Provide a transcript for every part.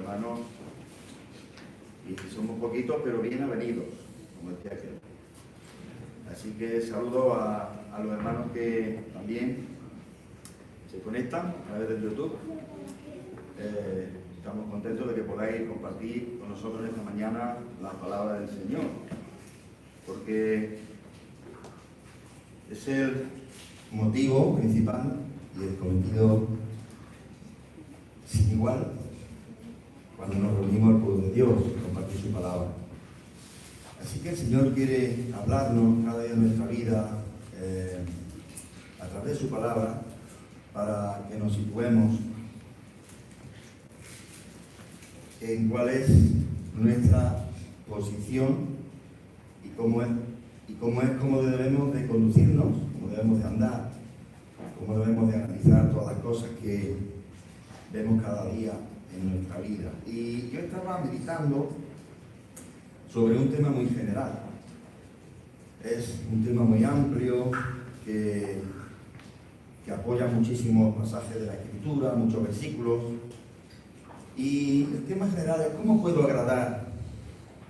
hermanos, y somos poquitos, pero bien avenidos, como decía aquel. Así que saludo a los hermanos que también se conectan a través del YouTube. Estamos contentos de que podáis compartir con nosotros esta mañana la palabra del Señor, porque es el motivo principal y el cometido sin igual cuando nos reunimos al pueblo de Dios, compartir su palabra. Así que el Señor quiere hablarnos cada día de nuestra vida a través de su palabra para que nos situemos en cuál es nuestra posición y cómo debemos de conducirnos, cómo debemos de andar, cómo debemos de analizar todas las cosas que vemos cada día en nuestra vida. Y yo estaba meditando sobre un tema muy general. Es un tema muy amplio que apoya muchísimos pasajes de la Escritura, muchos versículos. Y el tema general es ¿cómo puedo agradar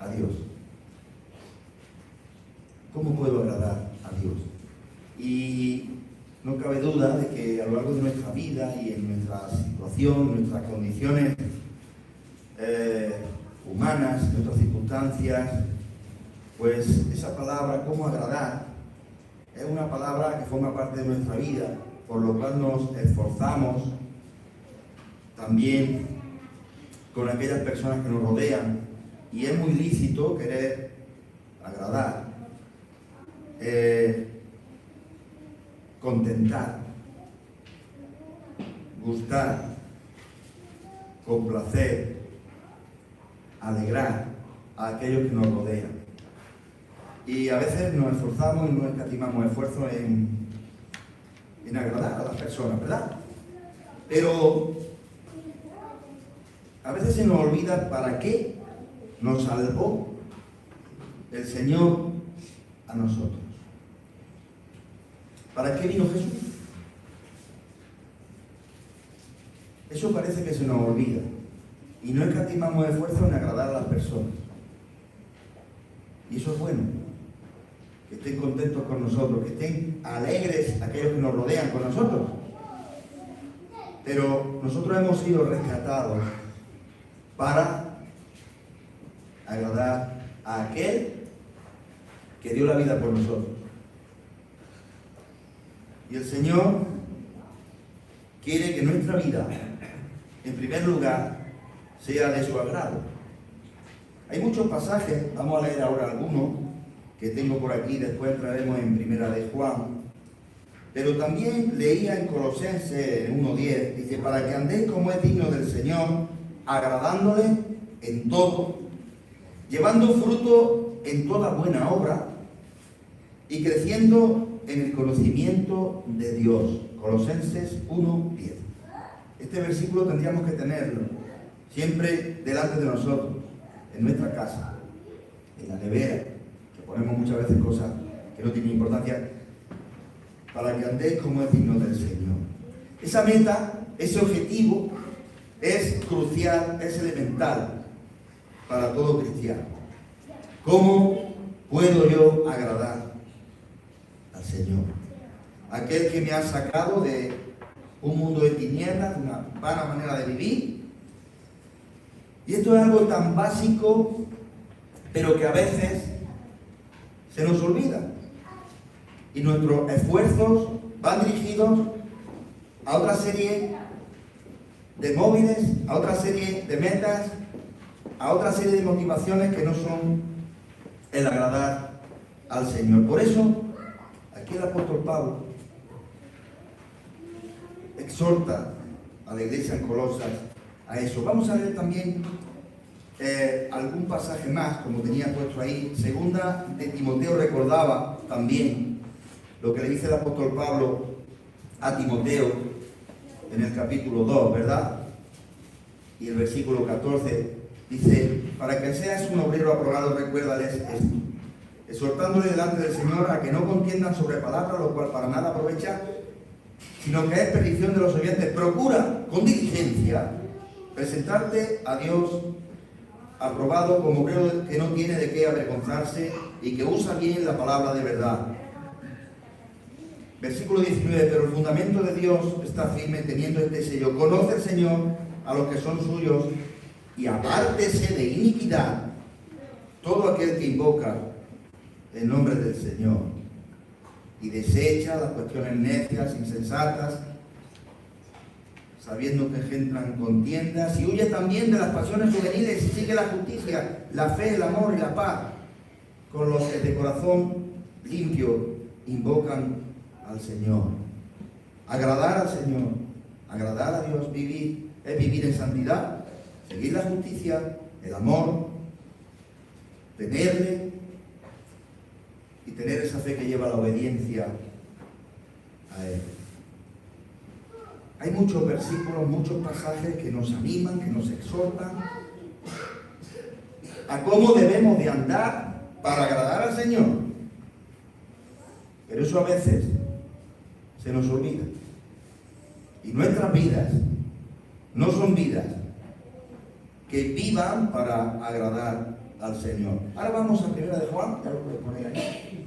a Dios? ¿Cómo puedo agradar a Dios? Y no cabe duda de que a lo largo de nuestra vida y en nuestra situación, nuestras condiciones humanas, nuestras circunstancias, pues esa palabra, ¿cómo agradar?, es una palabra que forma parte de nuestra vida, por lo cual nos esforzamos también con aquellas personas que nos rodean, y es muy lícito querer agradar, contentar, gustar, complacer, alegrar a aquellos que nos rodean. Y a veces nos esforzamos y no escatimamos esfuerzos en agradar a las personas, ¿verdad? Pero a veces se nos olvida para qué nos salvó el Señor a nosotros. ¿Para qué vino Jesús? Eso parece que se nos olvida. Y no escatimamos esfuerzo en agradar a las personas. Y eso es bueno. Que estén contentos con nosotros, que estén alegres aquellos que nos rodean con nosotros. Pero nosotros hemos sido rescatados para agradar a aquel que dio la vida por nosotros. Y el Señor quiere que nuestra vida, en primer lugar, sea de su agrado. Hay muchos pasajes, vamos a leer ahora algunos que tengo por aquí, después traeremos en Primera de Juan, pero también leía en Colosenses 1:10, dice, para que andéis como es digno del Señor, agradándole en todo, llevando fruto en toda buena obra y creciendo en el conocimiento de Dios. Colosenses 1:10. Este versículo tendríamos que tenerlo siempre delante de nosotros, en nuestra casa, en la nevera, que ponemos muchas veces cosas que no tienen importancia, para que andéis como es digno del Señor. Esa meta, ese objetivo, es crucial, es elemental para todo cristiano. ¿Cómo puedo yo agradar al Señor? Aquel que me ha sacado de un mundo de tinieblas, de una vana manera de vivir. Y esto es algo tan básico, pero que a veces se nos olvida. Y nuestros esfuerzos van dirigidos a otra serie de móviles, a otra serie de metas, a otra serie de motivaciones que no son el agradar al Señor. Por eso, aquí el apóstol Pablo exhorta a la iglesia en Colosas a eso. Vamos a ver también algún pasaje más, como tenía puesto ahí. Segunda de Timoteo recordaba también lo que le dice el apóstol Pablo a Timoteo en el capítulo 2, ¿verdad? Y el versículo 14 dice, para que seas un obrero aprobado, recuérdales esto, exhortándole delante del Señor a que no contiendan sobre palabras, lo cual para nada aprovecha, sino que es perdición de los oyentes. Procura con diligencia presentarte a Dios aprobado como obrero que no tiene de qué avergonzarse y que usa bien la palabra de verdad. Versículo 19, pero el fundamento de Dios está firme teniendo este sello. Conoce el Señor a los que son suyos y apártese de iniquidad todo aquel que invoca el nombre del Señor y desecha las cuestiones necias, insensatas, sabiendo que engendran contiendas, y huye también de las pasiones juveniles y sigue la justicia, la fe, el amor y la paz con los que de corazón limpio invocan al Señor. Agradar al Señor, agradar a Dios, vivir, es vivir en santidad, seguir la justicia, el amor, tenerle y tener esa fe que lleva a la obediencia a Él. Hay muchos versículos, muchos pasajes que nos animan, que nos exhortan a cómo debemos de andar para agradar al Señor. Pero eso a veces se nos olvida. Y nuestras vidas no son vidas que vivan para agradar al Señor. Ahora vamos a 1 de Juan, ya lo puedo poner ahí.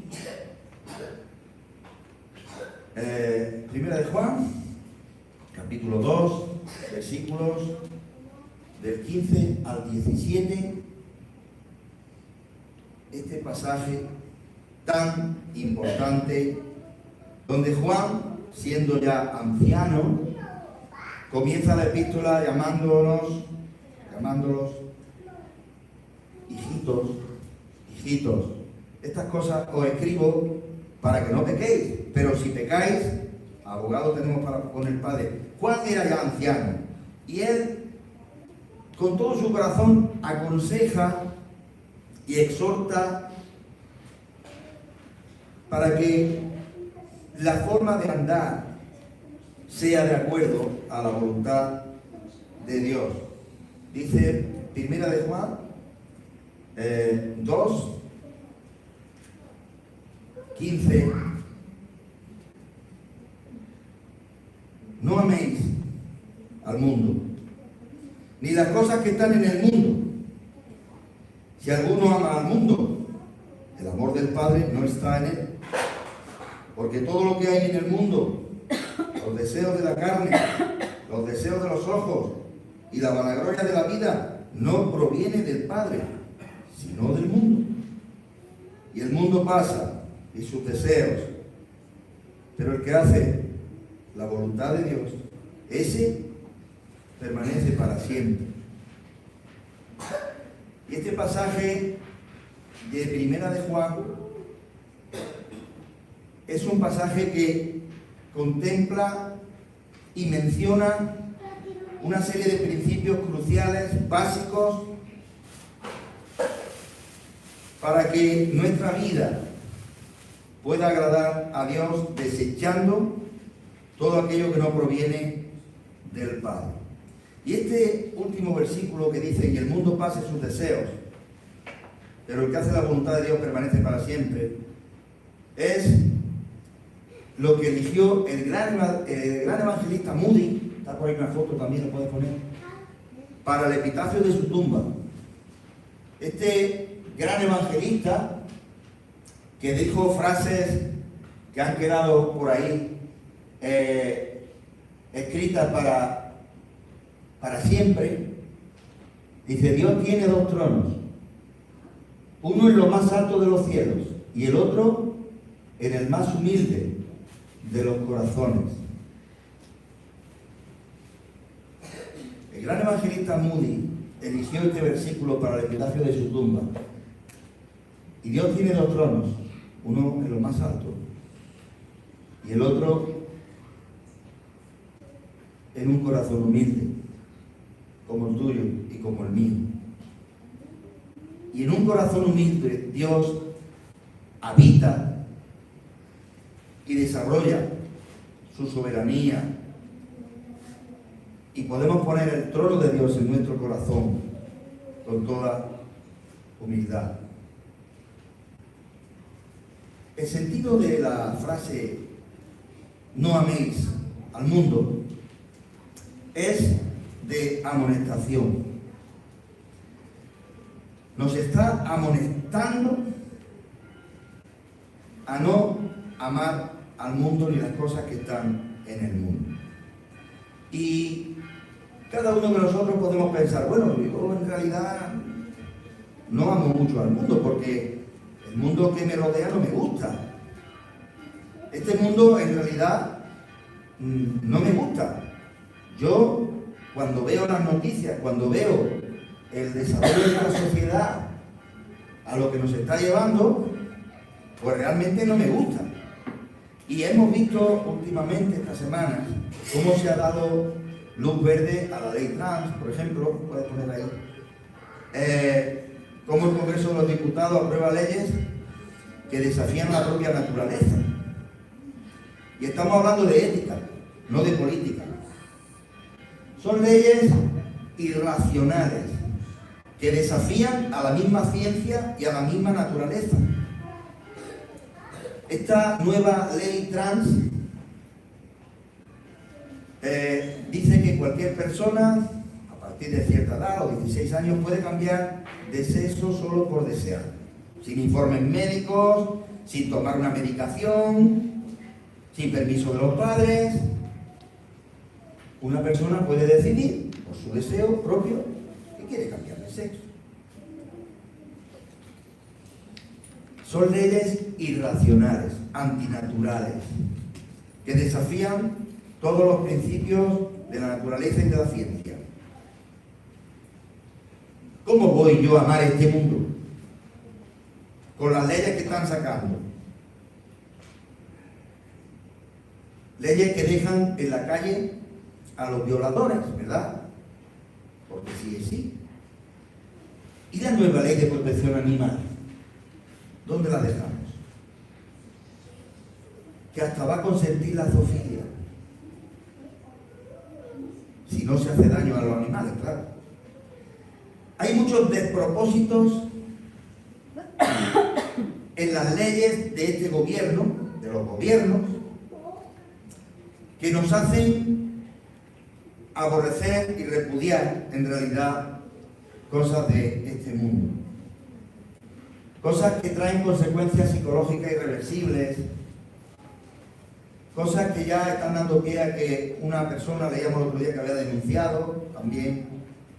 1 de Juan, capítulo 2, versículos del 15 al 17. Este pasaje tan importante, donde Juan, siendo ya anciano, comienza la epístola llamándolos hijitos. Estas cosas os escribo para que no pequéis, pero si pecáis, abogado tenemos con el Padre. Juan era ya anciano y él, con todo su corazón, aconseja y exhorta para que la forma de andar sea de acuerdo a la voluntad de Dios. Dice 1 de Juan 2, 15. No améis al mundo, ni las cosas que están en el mundo. Si alguno ama al mundo, el amor del Padre no está en él. Porque todo lo que hay en el mundo, los deseos de la carne, los deseos de los ojos y la vanagloria de la vida, no proviene del Padre, sino del mundo. Y el mundo pasa y sus deseos, pero el que hace la voluntad de Dios, ese permanece para siempre. Y este pasaje de 1 de Juan es un pasaje que contempla y menciona una serie de principios cruciales, básicos, para que nuestra vida pueda agradar a Dios, desechando todo aquello que no proviene del Padre. Y este último versículo que dice: y el mundo pase sus deseos, pero el que hace la voluntad de Dios permanece para siempre, es lo que eligió el gran evangelista Moody, está por ahí una foto también, lo puedes poner, para el epitafio de su tumba. Este gran evangelista, que dijo frases que han quedado por ahí escritas para siempre, dice: Dios tiene dos tronos, uno en lo más alto de los cielos y el otro en el más humilde de los corazones. El gran evangelista Moody eligió este versículo para el epitafio de su tumba. Y Dios tiene dos tronos, uno en lo más alto y el otro en un corazón humilde, como el tuyo y como el mío. Y en un corazón humilde Dios habita y desarrolla su soberanía, y podemos poner el trono de Dios en nuestro corazón con toda humildad. El sentido de la frase "no améis al mundo" es de amonestación. Nos está amonestando a no amar al mundo ni las cosas que están en el mundo. Y cada uno de nosotros podemos pensar, bueno, yo en realidad no amo mucho al mundo porque el mundo que me rodea no me gusta. Este mundo en realidad no me gusta. Yo, cuando veo las noticias, cuando veo el desarrollo de la sociedad a lo que nos está llevando, pues realmente no me gusta. Y hemos visto últimamente, estas semanas, cómo se ha dado luz verde a la ley trans, por ejemplo, puedes poner ahí, cómo el Congreso de los Diputados aprueba leyes que desafían la propia naturaleza. Y estamos hablando de ética, no de política. Son leyes irracionales que desafían a la misma ciencia y a la misma naturaleza. Esta nueva ley trans dice que cualquier persona, a partir de cierta edad o 16 años, puede cambiar de sexo solo por desear, sin informes médicos, sin tomar una medicación, sin permiso de los padres. Una persona puede decidir, por su deseo propio, que quiere cambiar de sexo. Son leyes irracionales, antinaturales, que desafían todos los principios de la naturaleza y de la ciencia. ¿Cómo voy yo a amar este mundo? Con las leyes que están sacando. Leyes que dejan en la calle a los violadores, ¿verdad? Porque sí es sí. ¿Y la nueva ley de protección animal? ¿Dónde la dejamos? Que hasta va a consentir la zoofilia. Si no se hace daño a los animales, claro. Hay muchos despropósitos en las leyes de este gobierno, de los gobiernos, que nos hacen aborrecer y repudiar en realidad cosas de este mundo. Cosas que traen consecuencias psicológicas irreversibles, cosas que ya están dando pie a que una persona, leíamos el otro día que había denunciado también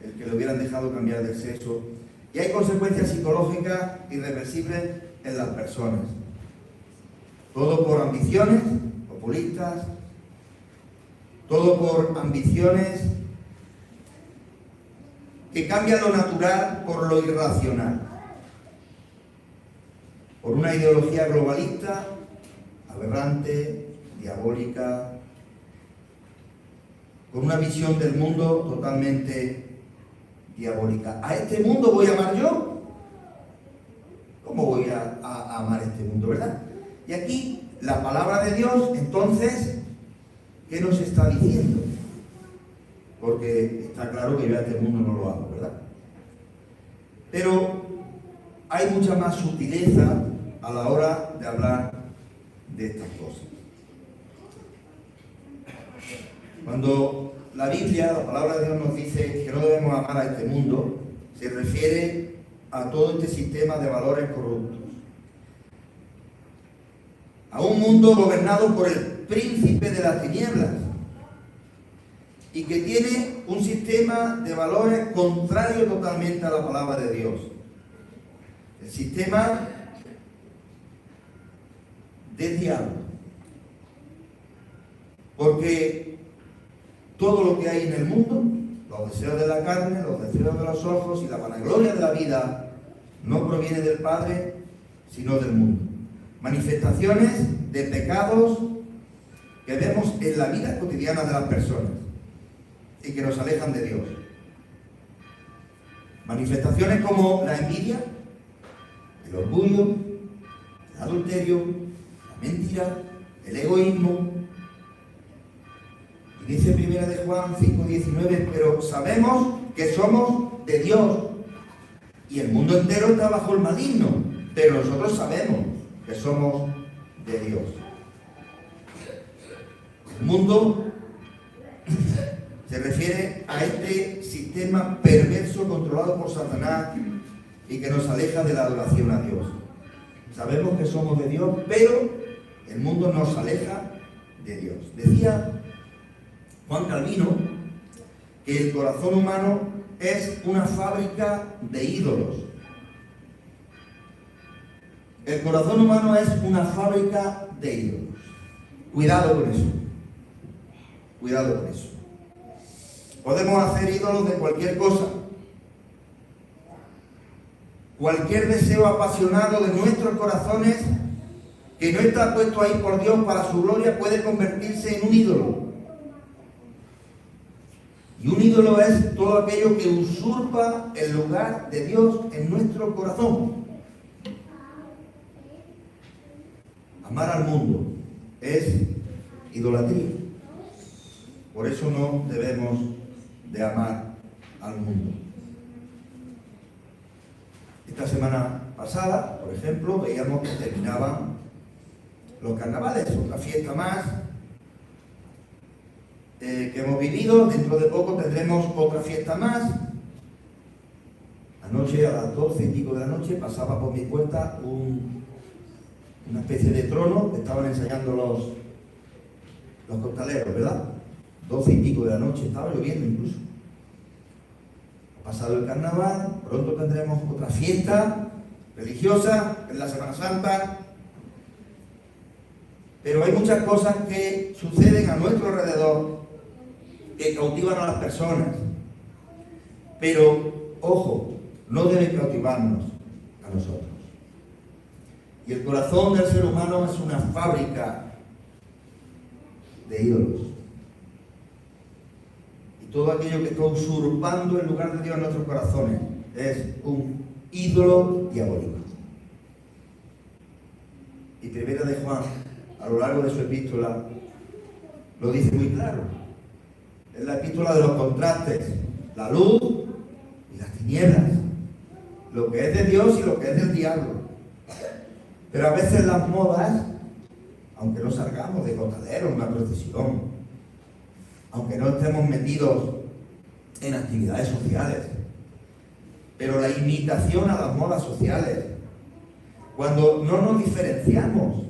el que le hubieran dejado cambiar de sexo, y hay consecuencias psicológicas irreversibles en las personas. Todo por ambiciones populistas, todo por ambiciones que cambian lo natural por lo irracional. Por una ideología globalista, aberrante, diabólica, con una visión del mundo totalmente diabólica. ¿A este mundo voy a amar yo? ¿Cómo voy a amar este mundo, verdad? Y aquí, la palabra de Dios, entonces, ¿qué nos está diciendo? Porque está claro que yo a este mundo no lo amo, ¿verdad? Pero hay mucha más sutileza a la hora de hablar de estas cosas. Cuando la Biblia, la palabra de Dios nos dice que no debemos amar a este mundo, se refiere a todo este sistema de valores corruptos. A un mundo gobernado por el príncipe de las tinieblas y que tiene un sistema de valores contrario totalmente a la palabra de Dios. El sistema del diablo. Porque todo lo que hay en el mundo, los deseos de la carne, los deseos de los ojos y la vanagloria de la vida, no proviene del Padre, sino del mundo. Manifestaciones de pecados que vemos en la vida cotidiana de las personas y que nos alejan de Dios. Manifestaciones como la envidia, el orgullo, el adulterio, la mentira, el egoísmo. Y dice 1 de Juan 5:19, pero sabemos que somos de Dios y el mundo entero está bajo el maligno, pero nosotros sabemos que somos de Dios. El mundo Se refiere a este sistema perverso controlado por Satanás y que nos aleja de la adoración a Dios. Sabemos que somos de Dios, pero el mundo nos aleja de Dios. Decía Juan Calvino que el corazón humano es una fábrica de ídolos. El corazón humano es una fábrica de ídolos. Cuidado con eso. Cuidado con eso. Podemos hacer ídolos de cualquier cosa. Cualquier deseo apasionado de nuestros corazones que no está puesto ahí por Dios para su gloria puede convertirse en un ídolo. Y un ídolo es todo aquello que usurpa el lugar de Dios en nuestro corazón. Amar al mundo es idolatría. Por eso no debemos de amar al mundo. Esta semana pasada, por ejemplo, veíamos que terminaban los carnavales, otra fiesta más que hemos vivido. Dentro de poco tendremos otra fiesta más. Anoche, a las 12 y pico de la noche, pasaba por mi puerta una especie de trono que estaban ensayando los costaleros, ¿verdad? 12 y pico de la noche, estaba lloviendo incluso. Ha pasado el carnaval, pronto tendremos otra fiesta religiosa, que es la Semana Santa. Pero hay muchas cosas que suceden a nuestro alrededor que cautivan a las personas. Pero, ojo, no deben cautivarnos a nosotros. Y el corazón del ser humano es una fábrica de ídolos. Y todo aquello que está usurpando el lugar de Dios en nuestros corazones es un ídolo diabólico. Y Primera de Juan, a lo largo de su epístola, lo dice muy claro. Es la epístola de los contrastes, la luz y las tinieblas, lo que es de Dios y lo que es del diablo. Pero a veces las modas, aunque no salgamos de costadero en una procesión, aunque no estemos metidos en actividades sociales, pero la imitación a las modas sociales, cuando no nos diferenciamos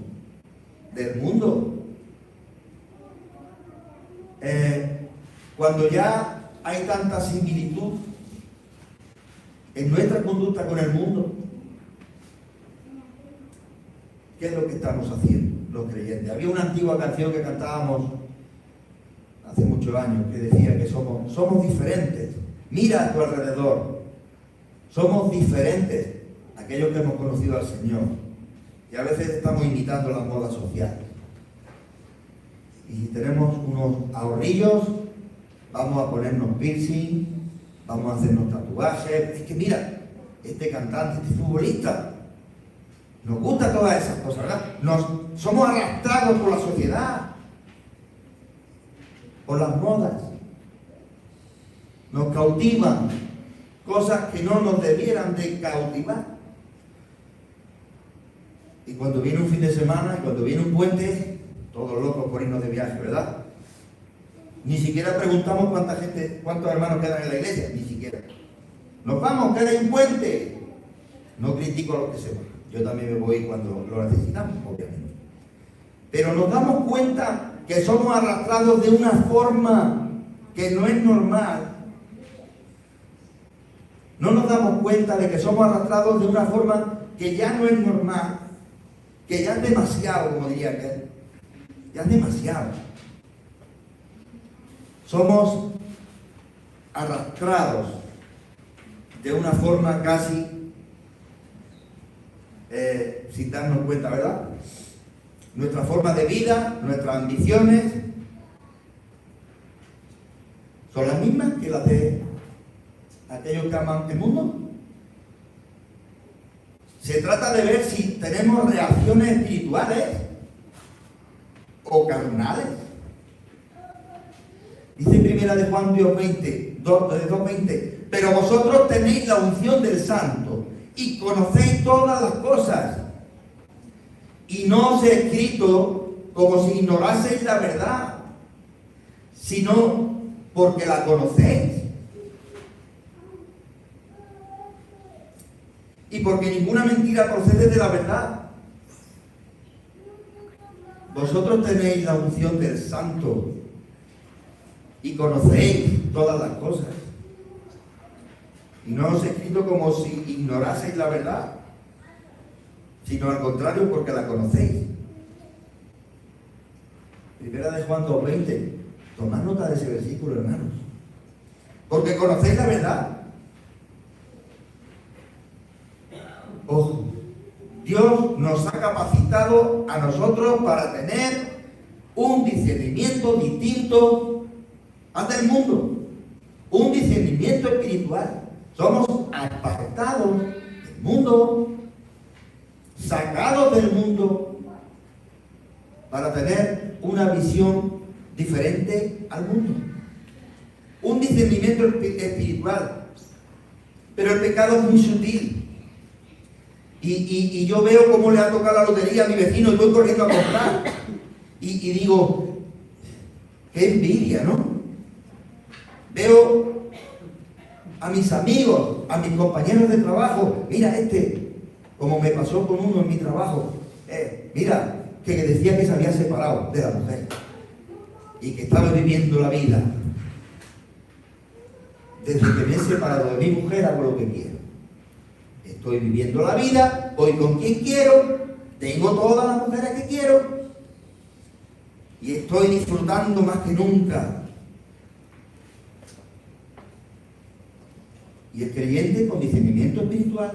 del mundo, cuando ya hay tanta similitud en nuestra conducta con el mundo, ¿qué es lo que estamos haciendo los creyentes? Había una antigua canción que cantábamos hace muchos años que decía que somos diferentes. Mira a tu alrededor. Somos diferentes, aquellos que hemos conocido al Señor. Y a veces estamos imitando las modas sociales. Y si tenemos unos ahorrillos, vamos a ponernos piercing, vamos a hacernos tatuajes. Es que mira, este cantante, este futbolista, nos gustan todas esas cosas, ¿verdad? Somos arrastrados por la sociedad, por las modas. Nos cautivan cosas que no nos debieran de cautivar. Y cuando viene un fin de semana y cuando viene un puente, todos locos por irnos de viaje, ¿verdad? Ni siquiera preguntamos cuántos hermanos quedan en la iglesia, ni siquiera. Nos vamos, que hay un puente. No critico a los que se van. Yo también me voy cuando lo necesitamos, obviamente. Pero nos damos cuenta que somos arrastrados de una forma que no es normal. No nos damos cuenta de que somos arrastrados de una forma que ya no es normal, que ya es demasiado, como diría aquel. Ya es demasiado. Somos arrastrados de una forma casi sin darnos cuenta, ¿verdad? Nuestra forma de vida, nuestras ambiciones son las mismas que las de aquellos que aman el mundo. Se trata de ver si tenemos reacciones espirituales o carnales. Dice en Primera de Juan 2:20, pero vosotros tenéis la unción del Santo y conocéis todas las cosas. Y no os he escrito como si ignoraseis la verdad, sino porque la conocéis. Y porque ninguna mentira procede de la verdad. Vosotros tenéis la unción del Santo y conocéis todas las cosas. Y no os he escrito como si ignoraseis la verdad, sino al contrario, porque la conocéis. Primera de Juan 2:20. Tomad nota de ese versículo, hermanos. Porque conocéis la verdad. Ojo, Dios nos ha capacitado a nosotros para tener un discernimiento distinto al del mundo, un discernimiento espiritual. Somos apartados del mundo, sacados del mundo, para tener una visión diferente al mundo, un discernimiento espiritual. Pero el pecado es muy sutil. Y yo veo cómo le ha tocado la lotería a mi vecino y voy corriendo a comprar. Y digo, qué envidia, ¿no? Veo a mis amigos, a mis compañeros de trabajo. Mira como me pasó con uno en mi trabajo. Mira, que decía que se había separado de la mujer y que estaba viviendo la vida. Desde que me he separado de mi mujer hago lo que quiero. Estoy viviendo la vida, voy con quien quiero, tengo todas las mujeres que quiero y estoy disfrutando más que nunca. Y el creyente con discernimiento espiritual,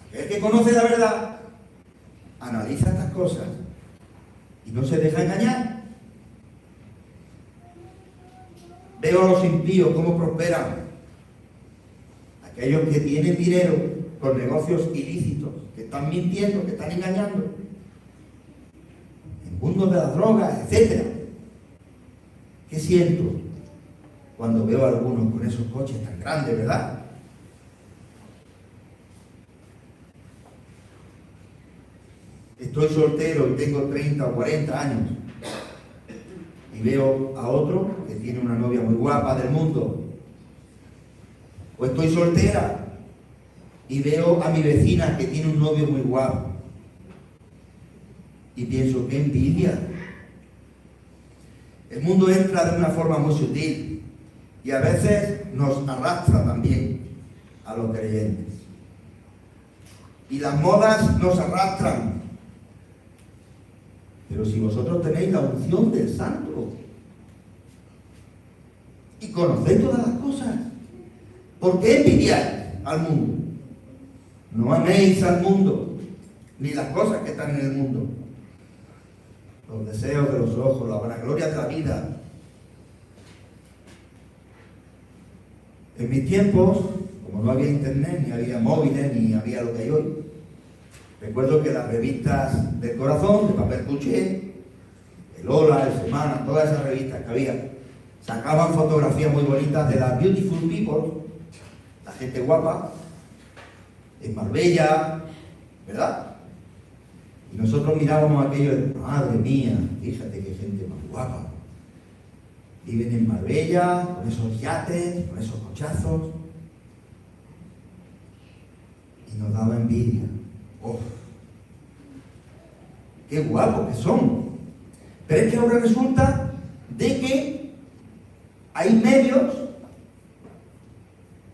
aquel que conoce la verdad, analiza estas cosas y no se deja engañar. Veo a los impíos cómo prosperan. Aquellos que tienen dinero con negocios ilícitos, que están mintiendo, que están engañando, en mundos de las drogas, etc. ¿Qué siento cuando veo a algunos con esos coches tan grandes, verdad? Estoy soltero y tengo 30 o 40 años y veo a otro que tiene una novia muy guapa del mundo. O estoy soltera y veo a mi vecina que tiene un novio muy guapo y pienso, qué envidia. El mundo entra de una forma muy sutil y a veces nos arrastra también a los creyentes. Y las modas nos arrastran. Pero si vosotros tenéis la unción del Santo y conocéis todas las cosas, ¿por qué envidiáis al mundo? No améis al mundo, ni las cosas que están en el mundo. Los deseos de los ojos, la vanagloria de la vida. En mis tiempos, como no había internet, ni había móviles, ni había lo que hay hoy, recuerdo que las revistas del corazón, de papel cuché, el Hola, el Semana, todas esas revistas que había, sacaban fotografías muy bonitas de las beautiful people, la gente guapa, en Marbella, ¿verdad? Y nosotros mirábamos aquello de, madre mía, fíjate qué gente más guapa. Viven en Marbella, con esos yates, con esos cochazos. Y nos daba envidia. ¡Oh! ¡Qué guapos que son! Pero es que ahora resulta de que hay medios,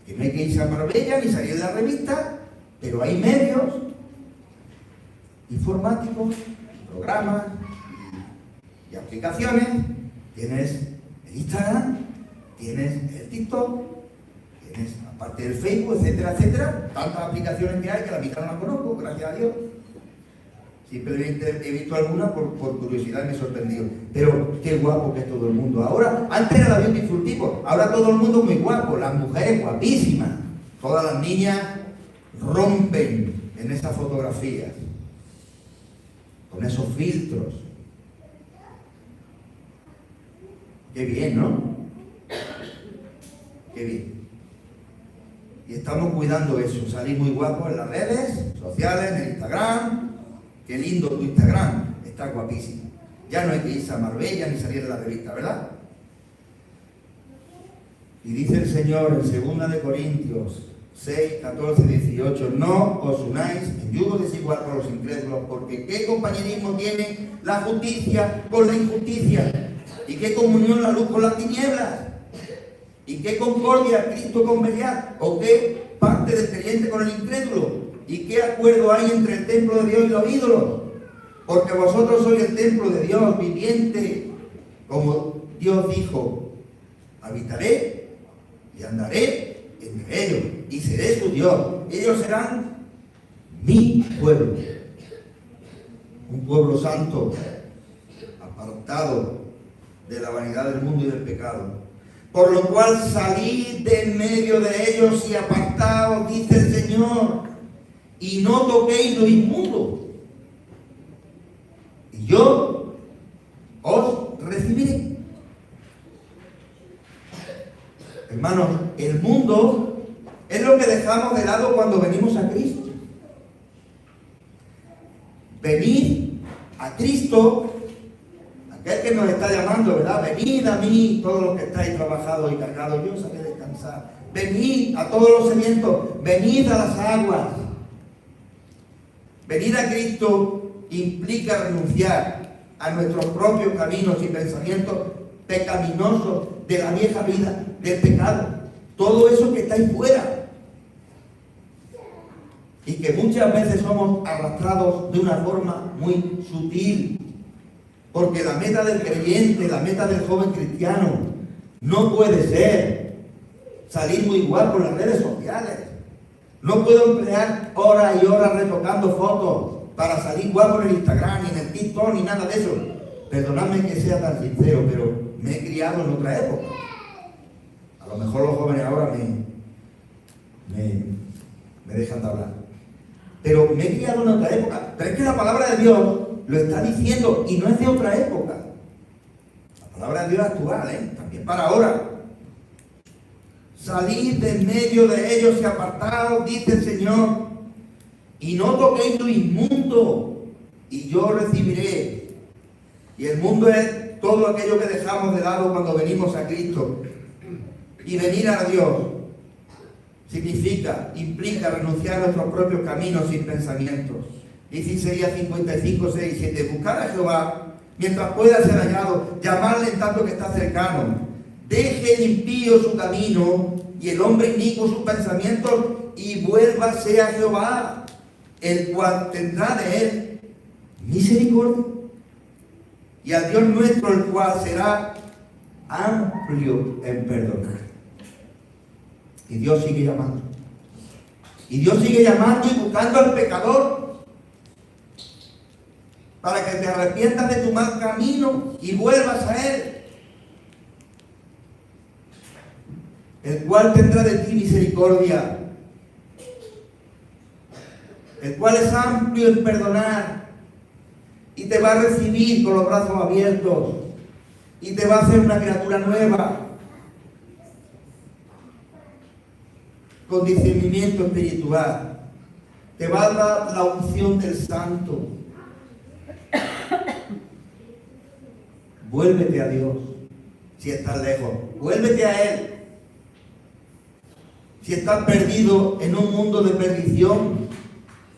que no hay que irse a Marbella ni salir de la revista, pero hay medios informáticos, programas y aplicaciones. Tienes el Instagram, tienes el TikTok, tienes aparte del Facebook, etcétera, etcétera. Tantas aplicaciones que hay que la mitad no las conozco, gracias a Dios. Simplemente he visto algunas por curiosidad y me he sorprendido. Pero qué guapo que es todo el mundo. Ahora, antes era la beautiful people, ahora todo el mundo muy guapo, las mujeres guapísimas. Todas las niñas rompen en esas fotografías, con esos filtros. Qué bien, ¿no? Qué bien. Y estamos cuidando eso, salir muy guapos en las redes sociales, en el Instagram. Qué lindo tu Instagram, está guapísimo. Ya no hay que irse a Marbella ni salir de la revista, ¿verdad? Y dice el Señor en 2 de Corintios 6, 14, 18, no os unáis en yugo desigual con los incrédulos, porque ¿qué compañerismo tiene la justicia con la injusticia? ¿Y qué comunión la luz con las tinieblas? ¿Y qué concordia Cristo con Belial? ¿O qué parte del creyente con el incrédulo? ¿Y qué acuerdo hay entre el templo de Dios y los ídolos? Porque vosotros sois el templo de Dios viviente, como Dios dijo, habitaré y andaré entre ellos, y seré su Dios. Ellos serán mi pueblo, un pueblo santo, apartado de la vanidad del mundo y del pecado. Por lo cual salid de en medio de ellos y apartaos, dice el Señor, y no toquéis lo inmundo, y yo os recibiré. Hermanos, el mundo es lo que dejamos de lado cuando venimos a Cristo. Venid a Cristo, aquel que nos está llamando, ¿verdad? Venid a mí, todos los que estáis trabajados y cargados, yo os haré descansar. Venid a todos los sedientos, venid a las aguas. Venir a Cristo implica renunciar a nuestros propios caminos y pensamientos pecaminosos de la vieja vida, del pecado. Todo eso que está ahí fuera. Y que muchas veces somos arrastrados de una forma muy sutil. Porque la meta del creyente, la meta del joven cristiano, no puede ser salir muy igual por las redes sociales. No puedo emplear horas y horas retocando fotos para salir igual por el Instagram, ni en el TikTok, ni nada de eso. Perdonadme que sea tan sincero, pero me he criado en otra época. A lo mejor los jóvenes ahora me dejan de hablar. Pero me he criado en otra época. Pero es que la palabra de Dios lo está diciendo y no es de otra época. La palabra de Dios es actual, también para ahora. Salid de en medio de ellos y apartaos, dice el Señor, y no toquéis lo inmundo, y yo recibiré. Y el mundo es todo aquello que dejamos de lado cuando venimos a Cristo. Y venir a Dios implica renunciar a nuestros propios caminos y pensamientos. Dice Isaías 55, 6 y 7, buscar a Jehová mientras pueda ser hallado, llamarle en tanto que está cercano. Deje el impío su camino y el hombre inicuo sus pensamientos y vuélvase a Jehová, el cual tendrá de él misericordia, y a Dios nuestro, el cual será amplio en perdonar. Y Dios sigue llamando. Y Dios sigue llamando y buscando al pecador para que te arrepientas de tu mal camino y vuelvas a Él, el cual tendrá de ti misericordia, el cual es amplio en perdonar y te va a recibir con los brazos abiertos y te va a hacer una criatura nueva, con discernimiento espiritual. Te va a dar la unción del Santo. Vuélvete a Dios si estás lejos. Vuélvete a Él. Si estás perdido en un mundo de perdición,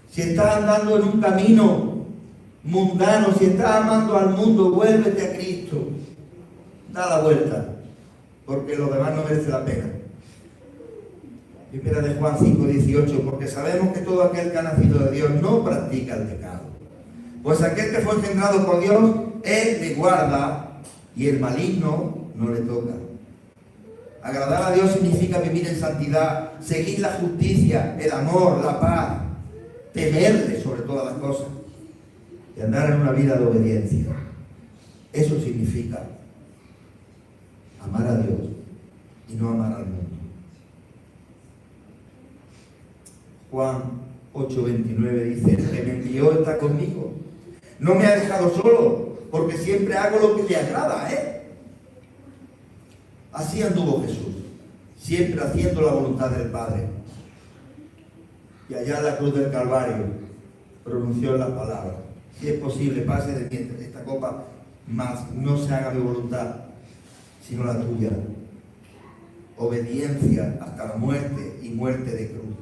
si estás andando en un camino mundano, si estás amando al mundo, vuélvete a Cristo. Da la vuelta, porque lo demás no merece la pena. Primera de Juan 5, 18, porque sabemos que todo aquel que ha nacido de Dios no practica el pecado. Pues aquel que fue engendrado por Dios, Él le guarda y el maligno no le toca. Agradar a Dios significa vivir en santidad, seguir la justicia, el amor, la paz, temerle sobre todas las cosas y andar en una vida de obediencia. Eso significa amar a Dios y no amar al mundo. Juan 8:29 dice: el que me envió está conmigo. No me ha dejado solo, porque siempre hago lo que le agrada, Así anduvo Jesús, siempre haciendo la voluntad del Padre. Y allá en la cruz del Calvario pronunció las palabras: si es posible, pase de mí esta copa, mas no se haga mi voluntad, sino la tuya. Obediencia hasta la muerte y muerte de cruz.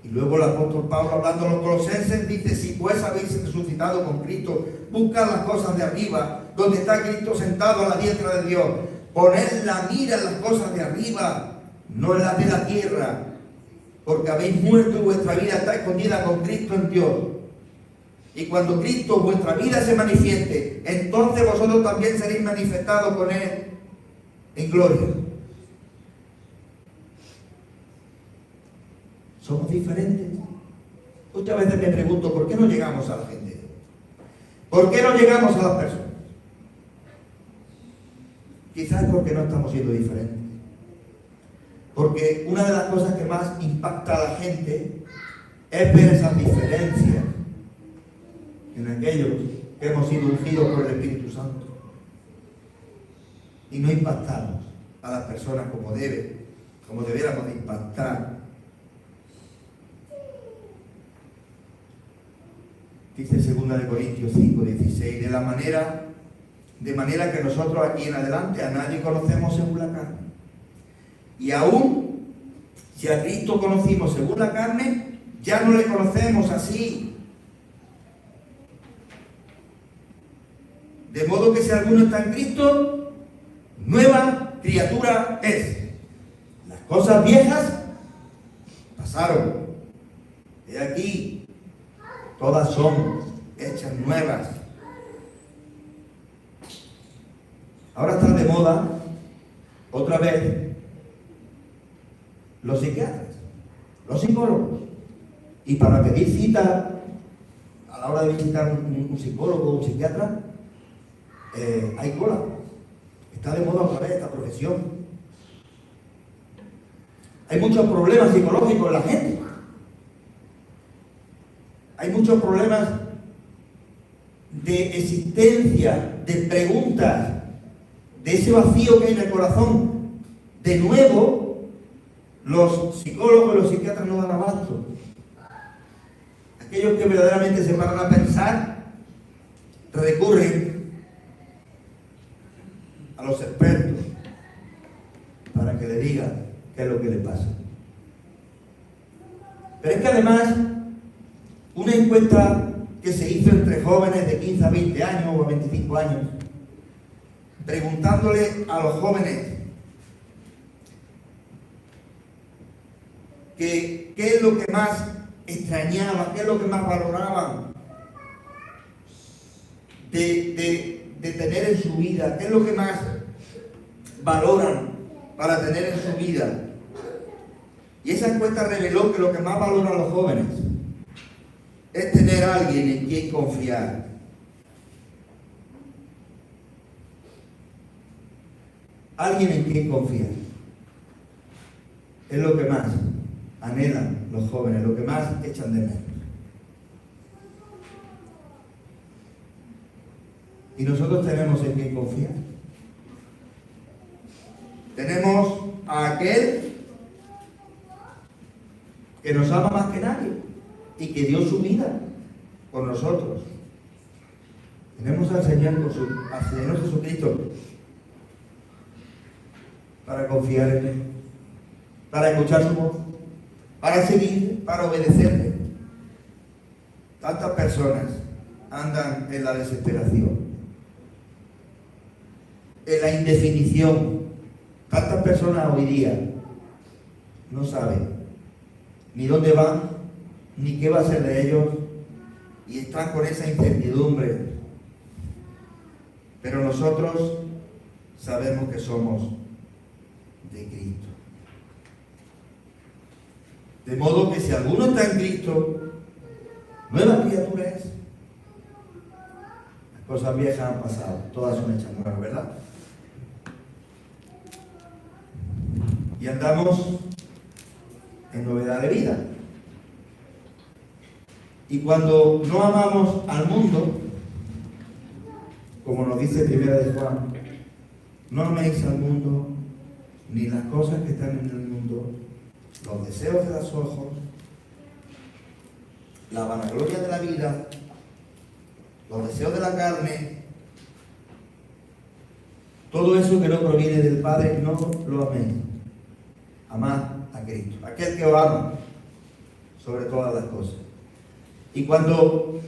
Y luego el apóstol Pablo, hablando a los colosenses, dice: si pues habéis resucitado con Cristo, buscad las cosas de arriba, donde está Cristo sentado a la diestra de Dios. Poned la mira en las cosas de arriba, no en las de la tierra, porque habéis muerto y vuestra vida está escondida con Cristo en Dios. Y cuando Cristo, vuestra vida, se manifieste, entonces vosotros también seréis manifestados con Él en gloria. Somos diferentes. Muchas veces me pregunto, ¿por qué no llegamos a la gente? ¿Por qué no llegamos a las personas? Quizás porque no estamos siendo diferentes. Porque una de las cosas que más impacta a la gente es ver esas diferencias en aquellos que hemos sido ungidos por el Espíritu Santo. Y no impactamos a las personas como debiéramos de impactar. Dice 2 Corintios 5:16, de manera que nosotros aquí en adelante a nadie conocemos según la carne. Y aún si a Cristo conocimos según la carne, ya no le conocemos así. De modo que si alguno está en Cristo, nueva criatura es. Las cosas viejas pasaron. He aquí, todas son hechas nuevas. Ahora están de moda, otra vez, los psiquiatras, los psicólogos. Y para pedir cita, a la hora de visitar un psicólogo o un psiquiatra, hay cola. Está de moda otra vez esta profesión. Hay muchos problemas psicológicos en la gente. Hay muchos problemas de existencia, de preguntas, de ese vacío que hay en el corazón. De nuevo, los psicólogos y los psiquiatras no dan abasto. Aquellos que verdaderamente se paran a pensar recurren a los expertos para que le digan qué es lo que le pasa. Pero es que además, una encuesta que se hizo entre jóvenes de 15 a 20 años o a 25 años, preguntándole a los jóvenes qué es lo que más extrañaban, qué es lo que más valoraban de tener en su vida, qué es lo que más valoran para tener en su vida. Y esa encuesta reveló que lo que más valoran los jóvenes es tener a alguien en quien confiar. Alguien en quien confiar. Es lo que más anhelan los jóvenes, lo que más echan de menos. Y nosotros tenemos en quien confiar. Tenemos a aquel que nos ama más que nadie y que dio su vida por nosotros. Tenemos al Señor Jesucristo para confiar en Él, para escuchar su voz, para seguir, para obedecerle. Tantas personas andan en la desesperación, en la indefinición. Tantas personas hoy día no saben ni dónde van, ni qué va a ser de ellos, y están con esa incertidumbre. Pero nosotros sabemos que somos de Cristo. De modo que si alguno está en Cristo, nueva criatura es. Las cosas viejas han pasado, todas son hechas nuevas, ¿verdad? Y andamos en novedad de vida. Y cuando no amamos al mundo, como nos dice 1 de Juan, no améis al mundo ni las cosas que están en el mundo, los deseos de los ojos, la vanagloria de la vida, los deseos de la carne, todo eso que no proviene del Padre, no lo améis. Amad a Cristo, aquel que os ama sobre todas las cosas. Y cuando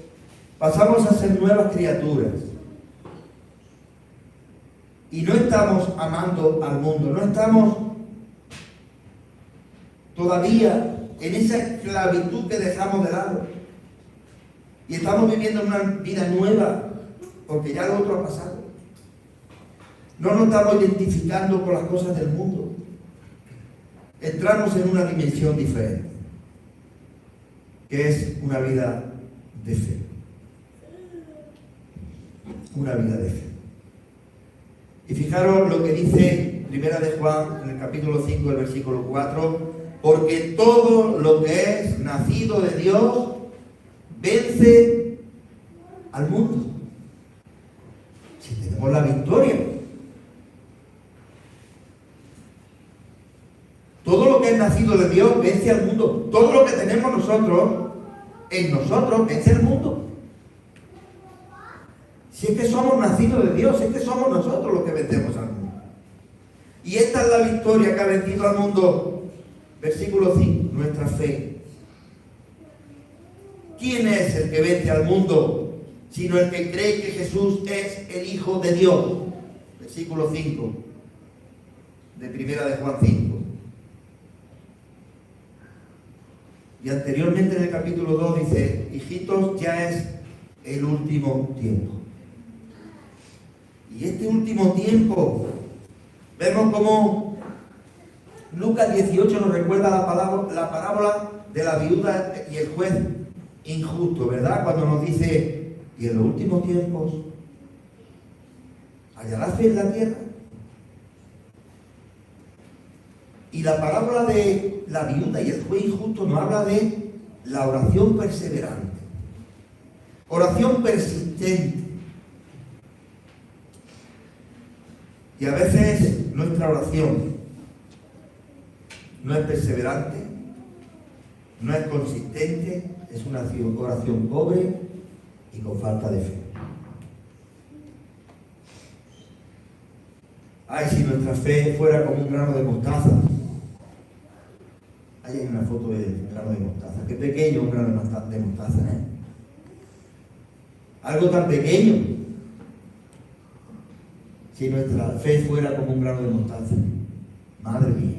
pasamos a ser nuevas criaturas y no estamos amando al mundo, no estamos todavía en esa esclavitud que dejamos de lado y estamos viviendo una vida nueva porque ya lo otro ha pasado, no nos estamos identificando con las cosas del mundo, entramos en una dimensión diferente, que es una vida de fe. Una vida de fe. Y fijaros lo que dice Primera de Juan, en el capítulo 5, el versículo 4, porque todo lo que es nacido de Dios vence al mundo. Si tenemos la victoria. Todo lo que es nacido de Dios vence al mundo. Todo lo que tenemos nosotros, en nosotros, vence al mundo. Si es que somos nacidos de Dios, si es que somos nosotros los que vencemos al mundo. Y esta es la victoria que ha vencido al mundo. Versículo 5, nuestra fe. ¿Quién es el que vence al mundo? Sino el que cree que Jesús es el Hijo de Dios. Versículo 5 de Primera de Juan 5. Y anteriormente en el capítulo 2 dice, hijitos, ya es el último tiempo. Y este último tiempo, vemos como Lucas 18 nos recuerda la parábola de la viuda y el juez injusto, ¿verdad? Cuando nos dice, y en los últimos tiempos, ¿hallará fe en la tierra? Y la parábola de la viuda y el juez injusto nos habla de la oración perseverante, oración persistente. Y a veces nuestra oración no es perseverante, no es consistente, es una oración pobre y con falta de fe. Ay, si nuestra fe fuera como un grano de mostaza. Ahí hay una foto del grano de mostaza. Qué pequeño un grano de mostaza, ¿eh? Algo tan pequeño. Si nuestra fe fuera como un grano de mostaza. Madre mía.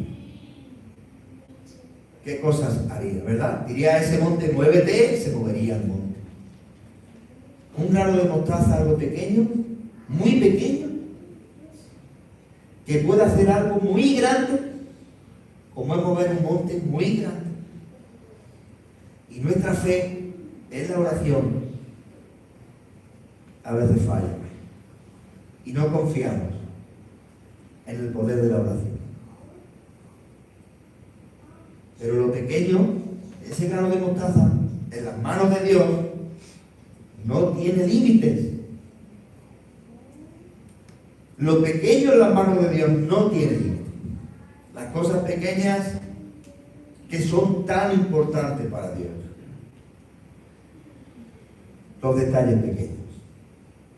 ¿Qué cosas haría, verdad? Diría a ese monte, muévete, se movería el monte. Un grano de mostaza, algo pequeño, muy pequeño, que puede hacer algo muy grande, como es mover un monte muy grande. Y nuestra fe en la oración a veces falla. Y no confiamos en el poder de la oración. Pero lo pequeño, ese grano de mostaza, en las manos de Dios, no tiene límites. Lo pequeño en las manos de Dios no tiene límites. Las cosas pequeñas que son tan importantes para Dios. Los detalles pequeños.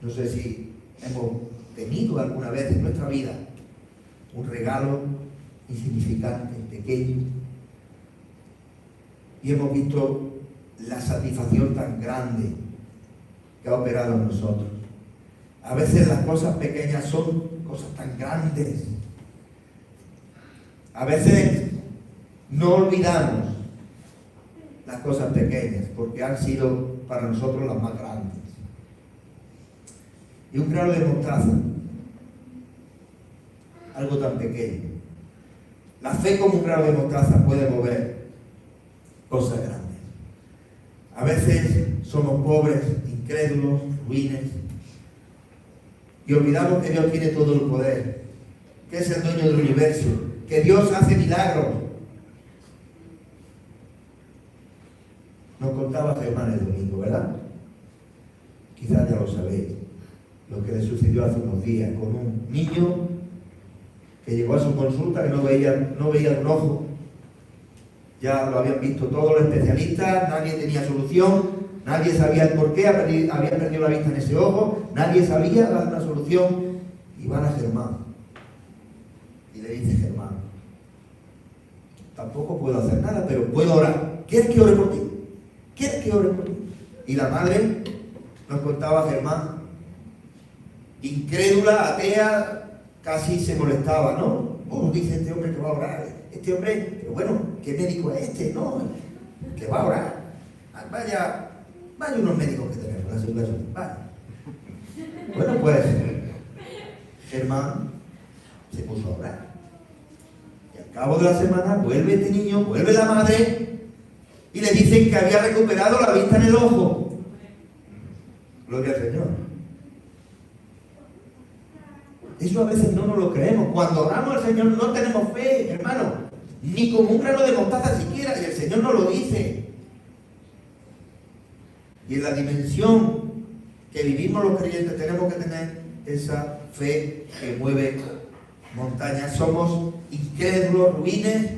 No sé si hemos tenido alguna vez en nuestra vida un regalo insignificante, pequeño, y hemos visto la satisfacción tan grande que ha operado en nosotros. A veces las cosas pequeñas son cosas tan grandes. A veces no olvidamos las cosas pequeñas porque han sido para nosotros las más grandes. Y un grano de mostaza, algo tan pequeño. La fe como un grano de mostaza puede mover cosas grandes. A veces somos pobres, incrédulos, ruines, y olvidamos que Dios tiene todo el poder, que es el dueño del universo, que Dios hace milagros. Nos contaba Germán el domingo, ¿verdad? Quizás ya lo sabéis, lo que le sucedió hace unos días con un niño que llegó a su consulta que no veía de un ojo. Ya lo habían visto todos los especialistas, nadie tenía solución, nadie sabía el por qué, había perdido la vista en ese ojo, nadie sabía dar una solución. Y van a Germán. Y le dice Germán, tampoco puedo hacer nada, pero puedo orar. ¿Quieres que ore por ti? ¿Quieres que ore por ti? Y la madre nos contaba Germán, incrédula, atea, casi se molestaba, ¿no? Dice este hombre que va a orar. Este hombre, pero bueno, ¿qué médico es este? No, que va a orar. Vaya unos médicos que tenemos, la situación. Vaya. Bueno, pues Germán se puso a orar. Y al cabo de la semana vuelve este niño, vuelve la madre y le dicen que había recuperado la vista en el ojo. Gloria al Señor. Eso a veces no nos lo creemos. Cuando oramos al Señor no tenemos fe, hermano. Ni con un grano de mostaza siquiera. Y el Señor nos lo dice. Y en la dimensión que vivimos los creyentes tenemos que tener esa fe que mueve montañas. Somos incrédulos, ruines,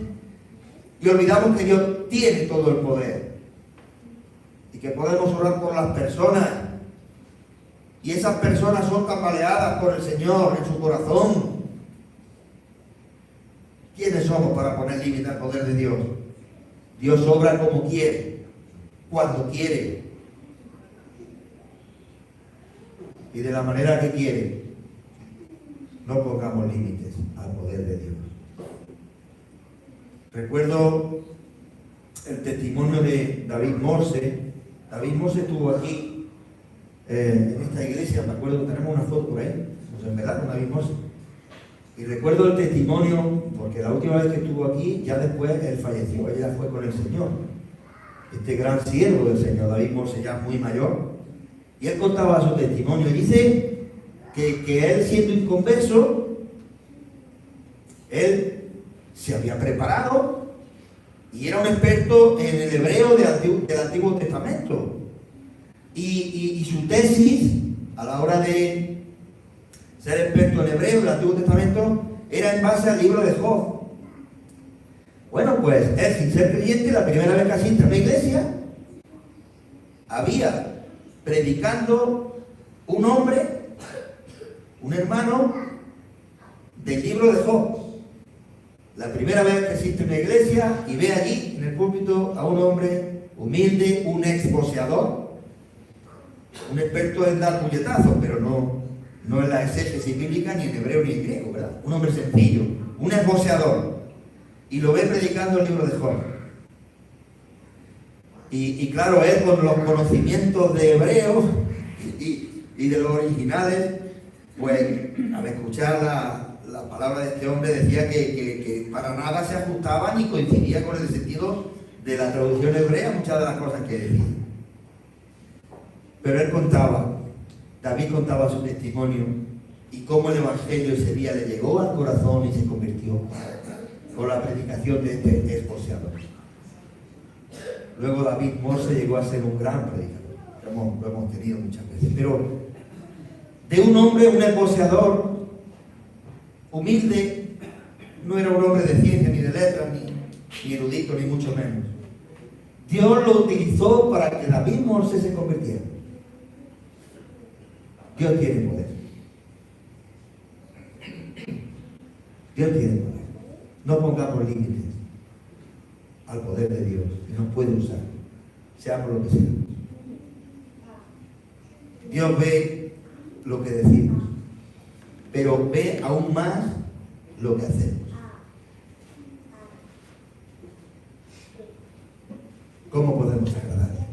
y olvidamos que Dios tiene todo el poder. Y que podemos orar por las personas. Y esas personas son tambaleadas por el Señor en su corazón. ¿Quiénes somos para poner límite al poder de Dios? Dios obra como quiere, cuando quiere y de la manera que quiere. No pongamos límites al poder de Dios. Recuerdo el testimonio de David Morse. David Morse estuvo aquí en esta iglesia, me acuerdo que tenemos una foto por ahí, pues en verdad con David Morse. Y recuerdo el testimonio, porque la última vez que estuvo aquí, ya después él falleció, ella fue con el Señor. Este gran siervo del Señor, David Morse, ya muy mayor. Y él contaba su testimonio y dice que él, siendo inconverso, él se había preparado y era un experto en el hebreo del Antiguo Testamento. Y su tesis, a la hora de ser experto en hebreo del Antiguo Testamento, era en base al libro de Job. Bueno, pues él, sin ser creyente, la primera vez que asiste a una iglesia, había predicando un hombre, un hermano del libro de Job. La primera vez que asiste a una iglesia y ve allí en el púlpito a un hombre humilde, un exposeador, un experto en dar puñetazos, pero no en la exégesis bíblica, ni en hebreo ni en griego, ¿verdad? Un hombre sencillo, un esboceador, y lo ve predicando el libro de Job. Y claro, él con los conocimientos de hebreo y de los originales, pues al escuchar la palabra de este hombre decía que para nada se ajustaba ni coincidía con el sentido de la traducción hebrea, muchas de las cosas que decía. Pero él contaba, David contaba su testimonio y cómo el Evangelio ese día le llegó al corazón y se convirtió con la predicación de este esposeador. Luego David Morse llegó a ser un gran predicador, lo hemos tenido muchas veces, pero de un hombre, un esposeador humilde, no era un hombre de ciencia ni de letras, ni erudito, ni mucho menos. Dios lo utilizó para que David Morse se convirtiera. Dios tiene poder. Dios tiene poder. No pongamos límites al poder de Dios, que nos puede usar, seamos lo que seamos. Dios ve lo que decimos, pero ve aún más lo que hacemos. ¿Cómo podemos agradarle?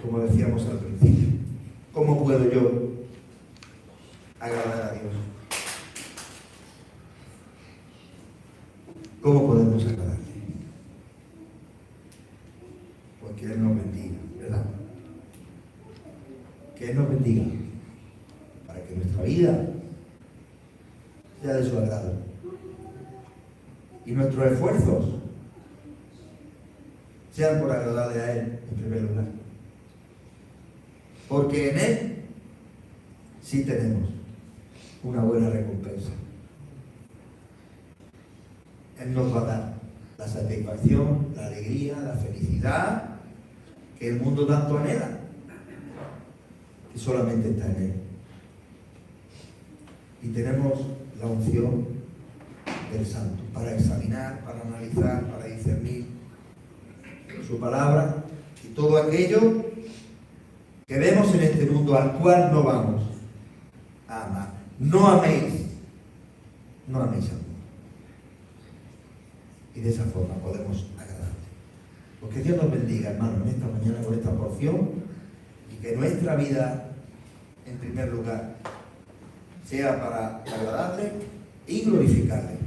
Como decíamos al principio, ¿cómo puedo yo agradar a Dios? ¿Cómo podemos agradarle? Pues que Él nos bendiga, ¿verdad? Que Él nos bendiga para que nuestra vida sea de su agrado y nuestros esfuerzos sean por agradarle a Él en primer lugar. Porque en Él sí tenemos una buena recompensa. Él nos va a dar la satisfacción, la alegría, la felicidad que el mundo tanto anhela, que solamente está en Él. Y tenemos la unción del Santo para examinar, para analizar, para discernir su palabra y todo aquello que vemos en este mundo al cual no vamos a amar. No améis al mundo. Y de esa forma podemos agradarle. Pues que Dios nos bendiga, hermanos, en esta mañana con esta porción, y que nuestra vida, en primer lugar, sea para agradarle y glorificarle.